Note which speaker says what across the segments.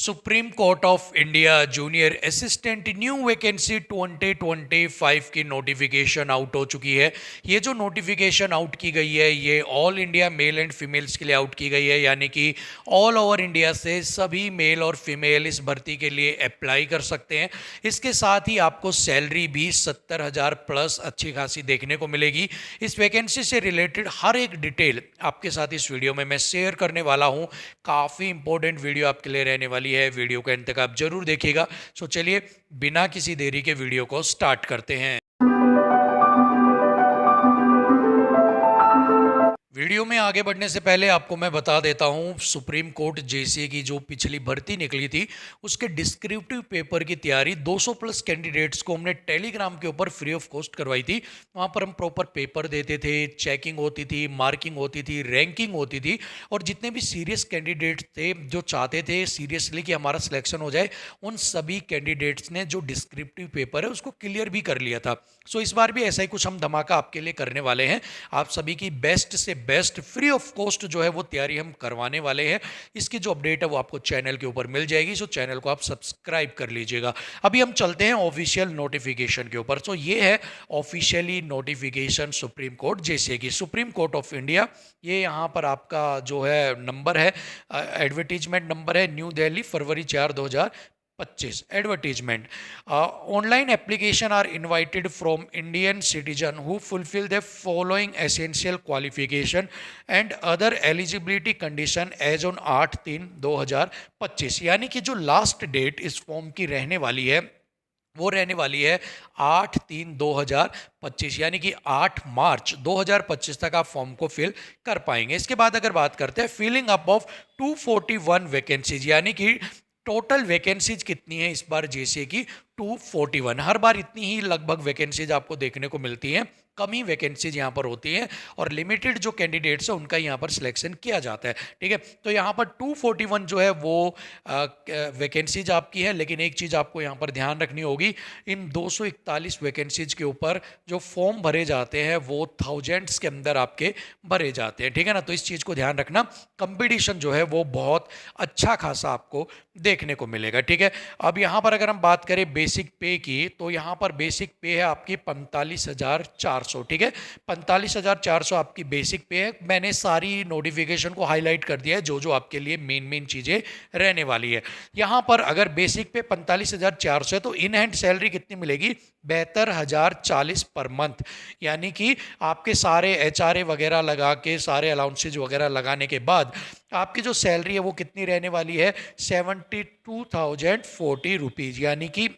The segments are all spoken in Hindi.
Speaker 1: Supreme court of India junior assistant new vacancy 2025 की नोटिफिकेशन आउट हो चुकी है। ये जो नोटिफिकेशन आउट की गई है ये all India male and females के लिए आउट की गई है, यानी कि ऑल ओवर इंडिया से सभी मेल और फीमेल इस भर्ती के लिए अप्लाई कर सकते हैं। इसके साथ ही आपको सैलरी भी 70,000 प्लस अच्छी खासी देखने को मिलेगी। इस वैकेंसी से रिलेटेड हर एक डिटेल आपके साथ इस वीडियो में मैं शेयर करने वाला हूँ। काफ़ी इंपॉर्टेंट वीडियो आपके लिए रहने वाली है, वीडियो के अंत तक आप जरूर देखिएगा। सो चलिए बिना किसी देरी के वीडियो को स्टार्ट करते हैं। वीडियो में आगे बढ़ने से पहले आपको मैं बता देता हूं, सुप्रीम कोर्ट जेसीए की जो पिछली भर्ती निकली थी उसके डिस्क्रिप्टिव पेपर की तैयारी 200 प्लस कैंडिडेट्स को हमने टेलीग्राम के ऊपर फ्री ऑफ कॉस्ट करवाई थी। वहां पर हम प्रॉपर पेपर देते थे, चेकिंग होती थी, मार्किंग होती थी, रैंकिंग होती थी, और जितने भी सीरियस कैंडिडेट्स थे जो चाहते थे सीरियसली कि हमारा सिलेक्शन हो जाए, उन सभी कैंडिडेट्स ने जो डिस्क्रिप्टिव पेपर है उसको क्लियर भी कर लिया था। सो इस बार भी ऐसा ही कुछ हम धमाका आपके लिए करने वाले हैं। आप सभी की बेस्ट से बेस्ट फ्री ऑफ कॉस्ट जो है वो तैयारी हम करवाने वाले हैं। इसकी जो अपडेट है वो आपको चैनल के ऊपर मिल जाएगी, सो चैनल को आप सब्सक्राइब कर लीजिएगा। अभी हम चलते हैं ऑफिशियल नोटिफिकेशन के ऊपर। सो ये है ऑफिशियली नोटिफिकेशन सुप्रीम कोर्ट जैसे कि सुप्रीम कोर्ट ऑफ इंडिया। ये यहाँ पर आपका जो है नंबर है, एडवर्टीजमेंट नंबर है, न्यू दिल्ली, फरवरी 4, 2025। Advertisement: online application are invited from Indian citizen who fulfil the following essential qualification and other eligibility condition age on 8/3/2025। यानी कि जो लास्ट डेट इस फॉर्म की रहने वाली है वो रहने वाली है 8/3/2025, यानी कि 8 मार्च 2025 तक आप फॉर्म को फिल कर पाएंगे। इसके बाद अगर बात करते हैं फिलिंग अप ऑफ 241 वैकेंसीज, यानी कि टोटल वैकेंसीज कितनी है इस बार जेसीए की 241। हर बार इतनी ही लगभग वैकेंसीज आपको देखने को मिलती हैं, कम ही वैकेंसीज यहाँ पर होती हैं और लिमिटेड जो कैंडिडेट्स है उनका यहाँ पर सिलेक्शन किया जाता है। ठीक है, तो यहाँ पर 241 जो है वो वैकेंसीज आपकी है, लेकिन एक चीज़ आपको यहाँ पर ध्यान रखनी होगी, इन 241 वैकेंसीज के ऊपर जो फॉर्म भरे जाते हैं वो थाउजेंड्स के अंदर आपके भरे जाते हैं। ठीक है ना, तो इस चीज़ को ध्यान रखना। कंपटीशन जो है वो बहुत अच्छा खासा आपको देखने को मिलेगा। ठीक है, अब यहाँ पर अगर हम बात करें बेसिक पे की, तो यहाँ पर बेसिक पे है आपकी 45,400। ठीक है, 45,400 आपकी बेसिक पे है। मैंने सारी नोटिफिकेशन को हाईलाइट कर दिया है जो जो आपके लिए मेन चीज़ें रहने वाली है। यहाँ पर अगर बेसिक पे 45,400 है तो इन हैंड सैलरी कितनी मिलेगी? 72,040 पर मंथ, यानी कि आपके सारे एचआरए वगैरह लगा के, सारे अलाउंसेज वगैरह लगाने के बाद आपकी जो सैलरी है वो कितनी रहने वाली है? 72,040 रुपीज़, यानी कि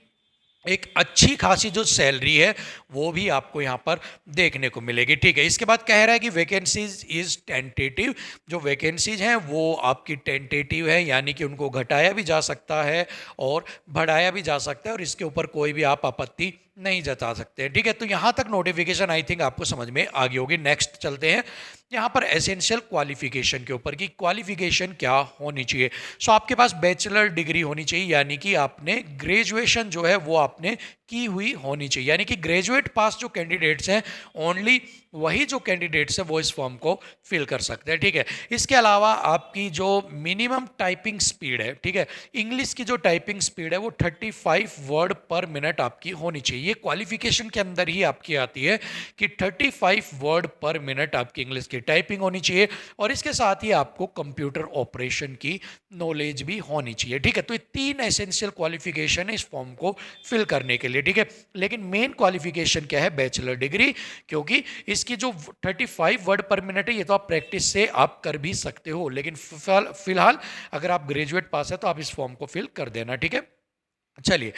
Speaker 1: एक अच्छी खासी जो सैलरी है वो भी आपको यहाँ पर देखने को मिलेगी। ठीक है, इसके बाद कह रहा है कि वैकेंसीज इज टेंटेटिव। जो वैकेंसीज हैं वो आपकी टेंटेटिव है, यानी कि उनको घटाया भी जा सकता है और बढ़ाया भी जा सकता है, और इसके ऊपर कोई भी आप आपत्ति नहीं जता सकते हैं। ठीक है, तो यहाँ तक नोटिफिकेशन आई थिंक आपको समझ में आ गई होगी। नेक्स्ट चलते हैं यहाँ पर एसेंशियल क्वालिफिकेशन के ऊपर कि क्वालिफिकेशन क्या होनी चाहिए। सो आपके पास बैचलर डिग्री होनी चाहिए, यानी कि आपने ग्रेजुएशन जो है वो आपने की हुई होनी चाहिए, यानी कि ग्रेजुएट पास जो कैंडिडेट्स हैं ओनली वही जो कैंडिडेट्स हैं वो इस फॉर्म को फिल कर सकते हैं। ठीक है, इसके अलावा आपकी जो मिनिमम टाइपिंग स्पीड है, ठीक है, इंग्लिश की जो टाइपिंग स्पीड है वो 35 वर्ड पर मिनट आपकी होनी चाहिए। ये क्वालिफिकेशन के अंदर ही आपकी आती है कि 35 वर्ड पर मिनट आपकी इंग्लिश की टाइपिंग होनी चाहिए, और इसके साथ ही आपको कंप्यूटर ऑपरेशन की नॉलेज भी होनी चाहिए। ठीक है, तो ये 3 एसेंशियल क्वालिफिकेशन है इस फॉर्म को फिल करने के लिए। ठीक है, लेकिन मेन क्वालिफिकेशन क्या है? बैचलर डिग्री, क्योंकि इसकी जो 35 वर्ड पर मिनट है ये तो आप प्रैक्टिस से आप कर भी सकते हो, लेकिन फिलहाल अगर आप ग्रेजुएट पास है तो आप इस फॉर्म को फिल कर देना। ठीक है, चलिए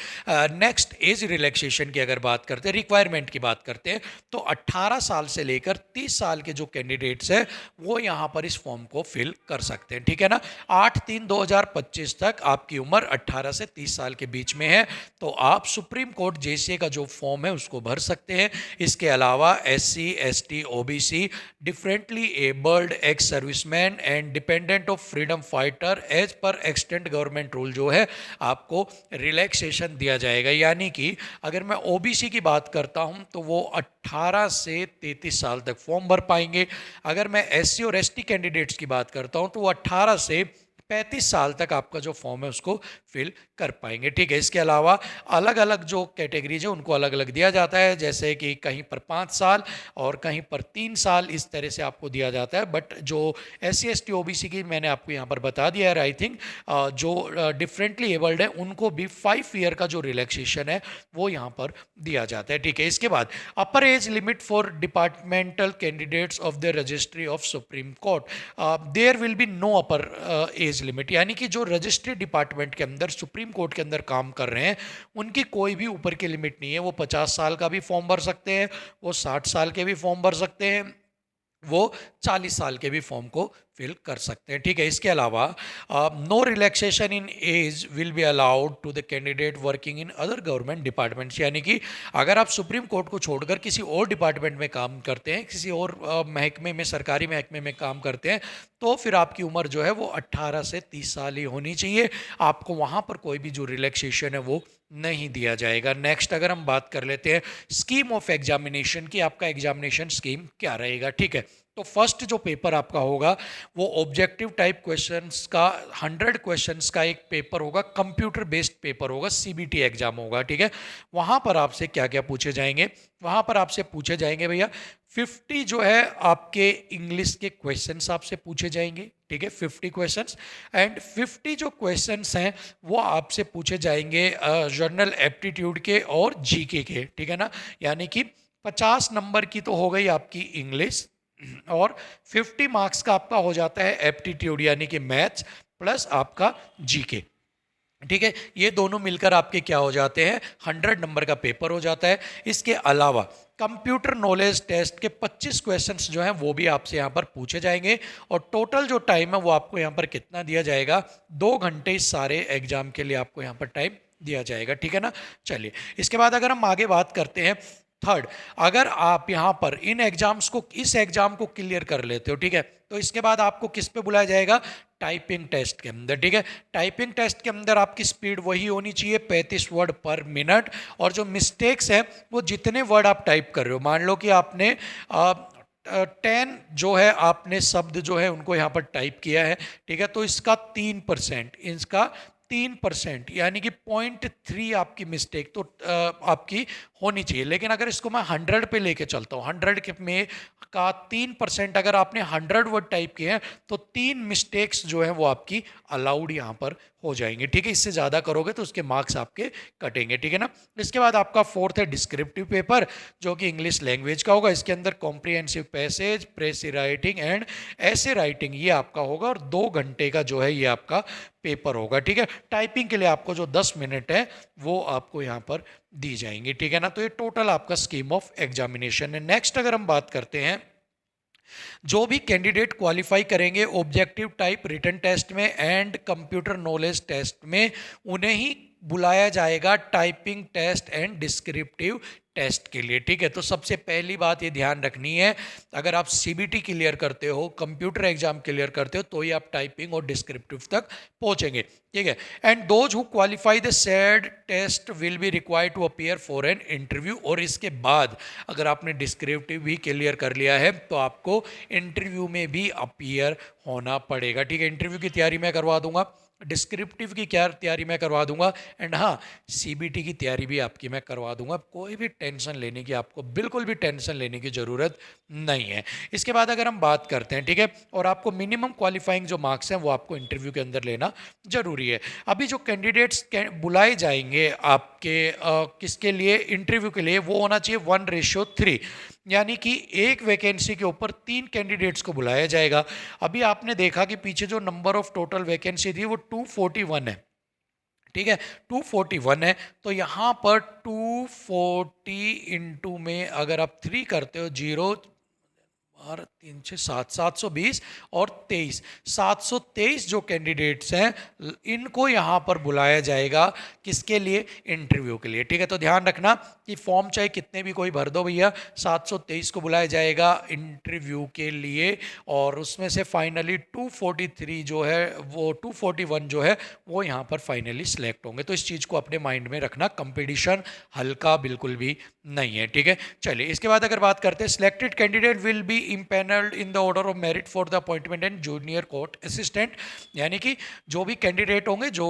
Speaker 1: नेक्स्ट एज रिलैक्सेशन की अगर बात करते हैं, रिक्वायरमेंट की बात करते हैं, तो 18 साल से लेकर 30 साल के जो कैंडिडेट्स हैं वो यहाँ पर इस फॉर्म को फिल कर सकते हैं। ठीक है ना, 8/3/2025 तक आपकी उम्र 18 से 30 साल के बीच में है, तो आप सुप्रीम कोर्ट जेसीए का जो फॉर्म है उसको भर सकते हैं। इसके अलावा SC ST OBC, differently abled, ex serviceman and dependent of freedom fighter as per extant government rule जो है आपको रिलैक्सेशन दिया जाएगा। यानी कि अगर मैं ओबीसी की बात करता हूं तो वो 18 से 33 साल तक फॉर्म भर पाएंगे। अगर मैं एससी और एसटी कैंडिडेट्स की बात करता हूं तो वो 18 से 35 साल तक आपका जो फॉर्म है उसको फिल कर पाएंगे। ठीक है, इसके अलावा अलग अलग जो कैटेगरीज है उनको अलग अलग दिया जाता है, जैसे कि कहीं पर 5 साल और कहीं पर 3 साल, इस तरह से आपको दिया जाता है। बट जो SC ST OBC की मैंने आपको यहाँ पर बता दिया है, आई थिंक जो डिफरेंटली एबल्ड है उनको भी 5 ईयर का जो रिलैक्सेशन है वो यहाँ पर दिया जाता है। ठीक है, इसके बाद upper age limit for departmental candidates of the registry of Supreme Court, there will be no upper age limit, यानी कि जो रजिस्ट्री डिपार्टमेंट के अंदर सुप्रीम कोर्ट के अंदर काम कर रहे हैं उनकी कोई भी ऊपर की लिमिट नहीं है। वो 50 साल का भी फॉर्म भर सकते हैं, वो 60 साल के भी फॉर्म भर सकते हैं, वो 40 साल के भी फॉर्म को फिल कर सकते हैं। ठीक है, इसके अलावा no relaxation in age will be allowed to the candidate working in other government departments, यानी कि अगर आप सुप्रीम कोर्ट को छोड़कर किसी और डिपार्टमेंट में काम करते हैं, किसी और महकमे में, सरकारी महकमे में काम करते हैं, तो फिर आपकी उम्र जो है वो 18 से 30 साल ही होनी चाहिए। आपको वहाँ पर कोई भी जो रिलैक्सेशन है वो नहीं दिया जाएगा। नेक्स्ट अगर हम बात कर लेते हैं स्कीम ऑफ एग्जामिनेशन की, आपका एग्जामिनेशन स्कीम क्या रहेगा। ठीक है, तो फर्स्ट जो पेपर आपका होगा वो ऑब्जेक्टिव टाइप क्वेश्चंस का 100 क्वेश्चंस का एक पेपर होगा, कंप्यूटर बेस्ड पेपर होगा, CBT एग्जाम होगा। ठीक है, वहाँ पर आपसे क्या क्या पूछे जाएंगे, वहाँ पर आपसे पूछे जाएंगे भैया 50 जो है आपके इंग्लिश के क्वेश्चंस आपसे पूछे जाएंगे। ठीक है, 50 क्वेश्चंस, एंड 50 जो क्वेश्चंस हैं वो आपसे पूछे जाएंगे जनरल एप्टीट्यूड के और GK के। ठीक है ना, यानी कि 50 नंबर की तो हो गई आपकी इंग्लिश, और 50 मार्क्स का आपका हो जाता है एप्टीट्यूड यानी कि मैथ्स प्लस आपका GK। ठीक है, ये दोनों मिलकर आपके क्या हो जाते हैं, 100 नंबर का पेपर हो जाता है। इसके अलावा कंप्यूटर नॉलेज टेस्ट के 25 क्वेश्चंस जो हैं वो भी आपसे यहाँ पर पूछे जाएंगे, और टोटल जो टाइम है वो आपको यहाँ पर कितना दिया जाएगा, 2 घंटे इस सारे एग्जाम के लिए आपको यहाँ पर टाइम दिया जाएगा। ठीक है ना, चलिए इसके बाद अगर हम आगे बात करते हैं थर्ड, अगर आप यहाँ पर इन एग्जाम्स को, इस एग्जाम को क्लियर कर लेते हो, ठीक है, तो इसके बाद आपको किस पे बुलाया जाएगा, टाइपिंग टेस्ट के अंदर। ठीक है, टाइपिंग टेस्ट के अंदर आपकी स्पीड वही होनी चाहिए 35 वर्ड पर मिनट, और जो मिस्टेक्स है वो जितने वर्ड आप टाइप कर रहे हो, मान लो कि आपने 10 जो है आपने शब्द जो है उनको यहाँ पर टाइप किया है, ठीक है, तो इसका 3%, इसका 3% यानी कि 0.3 आपकी मिस्टेक तो आपकी होनी चाहिए। लेकिन अगर इसको मैं 100 पे लेके चलता हूँ, 100 में का 3%, अगर आपने 100 वर्ड टाइप किए हैं तो 3 मिस्टेक्स जो है वो आपकी अलाउड यहाँ पर हो जाएंगे। ठीक है, इससे ज़्यादा करोगे तो उसके मार्क्स आपके कटेंगे। ठीक है ना, इसके बाद आपका फोर्थ है डिस्क्रिप्टिव पेपर, जो कि इंग्लिश लैंग्वेज का होगा। इसके अंदर comprehensive passage, press writing and ऐसे राइटिंग ये आपका होगा, और 2 घंटे का जो है ये आपका पेपर होगा। ठीक है, टाइपिंग के लिए आपको जो 10 मिनट है वो आपको यहाँ पर दी जाएंगी। ठीक है ना, तो ये टोटल आपका स्कीम ऑफ एग्जामिनेशन है। नेक्स्ट अगर हम बात करते हैं, जो भी कैंडिडेट क्वालिफाई करेंगे ऑब्जेक्टिव टाइप रिटन टेस्ट में एंड कंप्यूटर नॉलेज टेस्ट में, उन्हें ही बुलाया जाएगा typing test and descriptive test के लिए। ठीक है, तो सबसे पहली बात ये ध्यान रखनी है, अगर आप CBT क्लियर करते हो, कंप्यूटर एग्जाम क्लियर करते हो, तो ही आप टाइपिंग और डिस्क्रिप्टिव तक पहुंचेंगे। ठीक है, and those who qualify the said test will be required to appear for an interview, और इसके बाद अगर आपने डिस्क्रिप्टिव भी क्लियर कर लिया है तो आपको इंटरव्यू में भी अपीयर होना पड़ेगा। ठीक है, इंटरव्यू की तैयारी मैं करवा दूंगा, डिस्क्रिप्टिव की क्या तैयारी मैं करवा दूंगा, एंड हाँ CBT की तैयारी भी आपकी मैं करवा दूंगा। कोई भी टेंशन लेने की, आपको बिल्कुल भी टेंशन लेने की ज़रूरत नहीं है। इसके बाद अगर हम बात करते हैं, ठीक है, और आपको मिनिमम क्वालिफाइंग जो मार्क्स हैं वो आपको इंटरव्यू के अंदर लेना जरूरी है। अभी जो कैंडिडेट्स बुलाए जाएंगे आपके किसके लिए, इंटरव्यू के लिए, वो होना चाहिए 1:3, यानी कि एक वैकेंसी के ऊपर 3 कैंडिडेट्स को बुलाया जाएगा। अभी आपने देखा कि पीछे जो नंबर ऑफ टोटल वैकेंसी थी वो 241 है। ठीक है, 241 है, तो यहाँ पर 240 इंटू में अगर आप 3 करते हो, 0 और 3 6 7 720 और 23, 723 जो कैंडिडेट्स हैं इनको यहाँ पर बुलाया जाएगा, किसके लिए, इंटरव्यू के लिए। ठीक है, तो ध्यान रखना कि फॉर्म चाहे कितने भी कोई भर दो भैया, 723 को बुलाया जाएगा इंटरव्यू के लिए, और उसमें से फाइनली 243 जो है वो 241 जो है वो यहाँ पर फाइनली सिलेक्ट होंगे। तो इस चीज़ को अपने माइंड में रखना, कंपटीशन हल्का बिल्कुल भी नहीं है। ठीक है, चलिए इसके बाद अगर बात करते हैं, selected candidate will be empanelled in the order of merit for the appointment and junior court assistant, यानी कि जो भी कैंडिडेट होंगे जो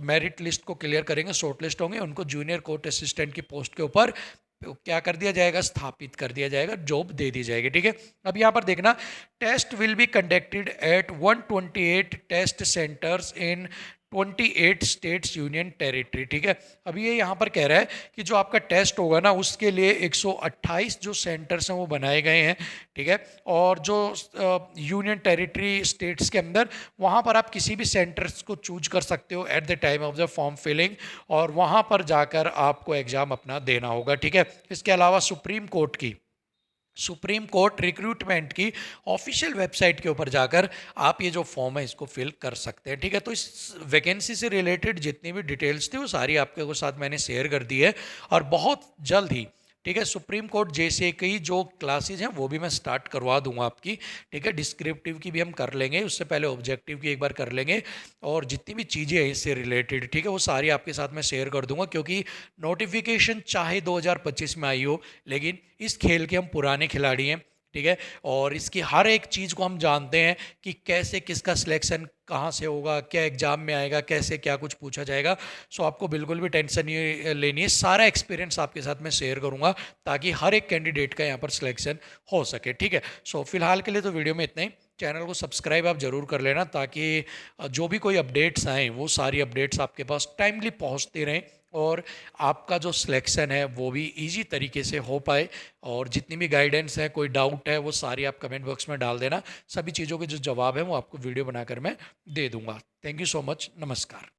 Speaker 1: मेरिट लिस्ट को क्लियर करेंगे, शॉर्ट लिस्ट होंगे, उनको जूनियर कोर्ट असिस्टेंट की पोस्ट के ऊपर क्या कर दिया जाएगा, स्थापित कर दिया जाएगा, जॉब दे दी जाएगी। ठीक है, अब यहाँ पर देखना, test will be conducted at 128 test centres in 28 states union territory. ठीक है, अब ये यहाँ पर कह रहा है कि जो आपका टेस्ट होगा ना, उसके लिए 128 जो सेंटर्स हैं वो बनाए गए हैं। ठीक है, और जो यूनियन टेरिटरी स्टेट्स के अंदर, वहाँ पर आप किसी भी सेंटर्स को चूज कर सकते हो at the time of the form filling, और वहाँ पर जाकर आपको एग्ज़ाम अपना देना होगा। ठीक है, इसके अलावा सुप्रीम कोर्ट रिक्रूटमेंट की ऑफिशियल वेबसाइट के ऊपर जाकर आप ये जो फॉर्म है इसको फिल कर सकते हैं। ठीक है, तो इस वैकेंसी से रिलेटेड जितनी भी डिटेल्स थी वो सारी आपके साथ मैंने शेयर कर दी है, और बहुत जल्द ही, ठीक है, सुप्रीम कोर्ट जैसे की जो क्लासेज हैं वो भी मैं स्टार्ट करवा दूंगा आपकी। ठीक है, डिस्क्रिप्टिव की भी हम कर लेंगे, उससे पहले ऑब्जेक्टिव की एक बार कर लेंगे, और जितनी भी चीज़ें हैं इससे रिलेटेड, ठीक है, वो सारी आपके साथ मैं शेयर कर दूंगा, क्योंकि नोटिफिकेशन चाहे 2025 में आई हो, लेकिन इस खेल के हम पुराने खिलाड़ी हैं। ठीक है, और इसकी हर एक चीज़ को हम जानते हैं कि कैसे किसका सिलेक्शन कहाँ से होगा, क्या एग्जाम में आएगा, कैसे क्या कुछ पूछा जाएगा। सो आपको बिल्कुल भी टेंशन नहीं लेनी है, सारा एक्सपीरियंस आपके साथ मैं शेयर करूंगा ताकि हर एक कैंडिडेट का यहाँ पर सिलेक्शन हो सके। ठीक है, सो फिलहाल के लिए तो वीडियो में इतना ही। चैनल को सब्सक्राइब आप ज़रूर कर लेना ताकि जो भी कोई अपडेट्स आएँ वो सारी अपडेट्स आपके पास टाइमली पहुँचती रहें, और आपका जो सिलेक्शन है वो भी इजी तरीके से हो पाए। और जितनी भी गाइडेंस है, कोई डाउट है, वो सारी आप कमेंट बॉक्स में डाल देना, सभी चीज़ों के जो जवाब है वो आपको वीडियो बनाकर मैं दे दूंगा। थैंक यू सो मच, नमस्कार।